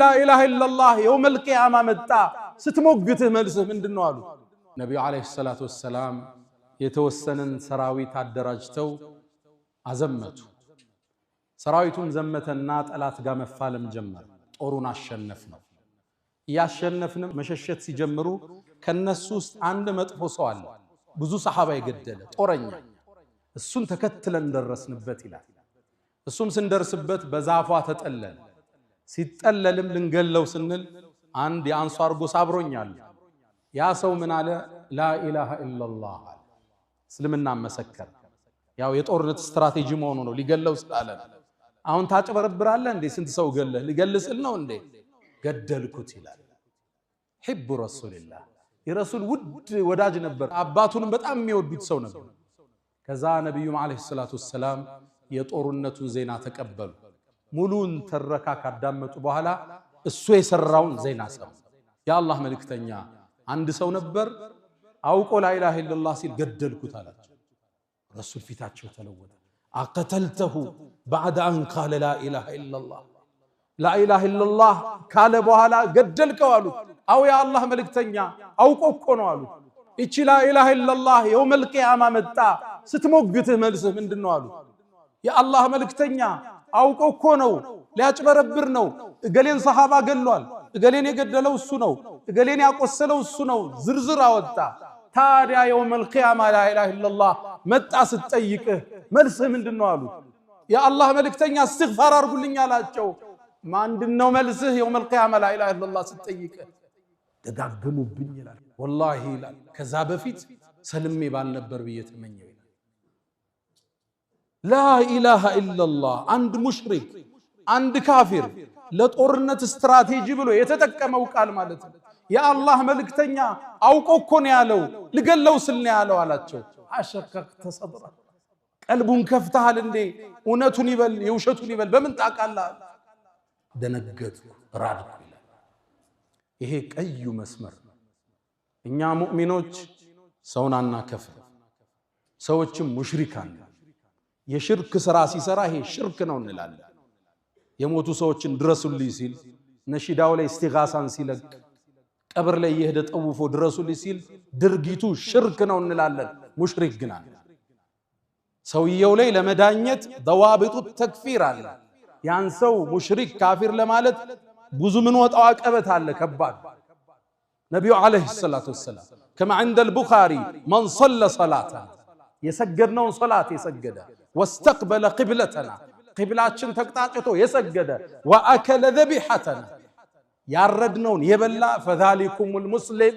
لا إله إلا الله يوم القيامة متى ستموقته ملسه من دنوالو نبي عليه الصلاة والسلام يتوسنن سراويت الدرجتو عزمته سراويتون زمة النات ألا تقام فالم جمر طورونا الشنفنا ياشنفنا مششت سيجمرو كالنسوس عند مطفو سوال بزو صحابة يقدل طورنيا السن تكتلا ندرس نبت إله السن سندرسبت بزعفات تتقلل سيتقللم لنقلو سنل عند يانصار قو صابرونيال يا سو من على لا إله إلا الله سلمنا مسكر ያው የጦርነት ስትራቴጂ መሆኑ ነው ሊገለው ስላለ አሁን ታጭበረብራለህ እንዴ ስንት ሰው ገለህ ሊገልስል ነው እንዴ ገደልኩት ይላል ሒብ ረሱልላህ የረሱል ውድ ወዳጅ ነበር አባቱንም በጣም የሚወዱት ሰው ነበር ከዛ ነብዩ መሐመድ ሰለላሁ ዐለይሂ ወሰለም የጦርነቱን ዜና ተቀበሉ ሙሉን ተረካ ካዳመጡ በኋላ እሱ የሰራውን ዜና ሰሙ ያአላህ መልእክተኛ አንድ ሰው ነበር አውቆ ላ ኢላሃ ኢላላህ ሲል ገደልኩት አላቸው رسول فيتاتشو تلوّد أقتلته بعد أن قال لا إله إلا الله لا إله إلا الله قال بوهلا قدلك والو أو يا الله ملك تنيا أو كوكونو والو إيش لا إله إلا الله يوم القيامة متى ستموقته ملسه من دنو والو يا الله ملك تنيا أو كوكونو لا تبربرنو قالين صحابة قالوا قالين يقدلوا السنو قالين يقصلوا السنو زرزر أوتا تاريا يوم القيامة لا إله إلا الله متى ستأيكه ملسه من دنو والو يا الله ملك تنيا استغفار أرقل لنيا لا تشو ما عندنا ملسه يوم القيامة لا إله إلا الله ستأيكه تدقموا بني لا والله لا كذاب فيت سلمي بالنبر بيت مني لا إله إلا الله عند مشرك عند كافر لا تورنت استراتيجي بلو يتتكموا قال مالته يا الله ملك تنيا أوكو كون يالو لقلو سلني يالو على تشو عشقك صدره قلبون كفتها لندي ونتوني بل يوشتوني بل بمن تاقال دنقت رادك يهيك أي مسمر إنيا مؤمنوች ሰውናና ከፍር ሰዎችም ሙሽሪካን የሽርክ ስራ ሲሰራ ይሄ ሽርክ ነው እንላለን የሞቱ ሰዎችን ድረሱልኝ ሲል ነሺዳው ላይ እስቲጋሳን ሲለቅ ቀብር ላይ ይሄደ ጠውፎ ድረሱልኝ ሲል ድርጊቱ ሽርክ ነው እንላለን ሙሽሪክ ግን አለ ሰውየው ላይ ለመዳኘት ضوابط التكفير አለ ያን ሰው ሙሽሪክ ካፊር ለማለት ብዙ ምን ወጣው አቀበት አለ ከባድ ነብዩ አለይሂ ሰላቱ ወሰለም كما عند البخاري من صلى صلاة يسجدنا صلاة يسجد واستقبل قبلتنا قبلاتنا تقطعته يسجد وأكل ذبيحتنا ياردنون يبلا فذلكم المسلم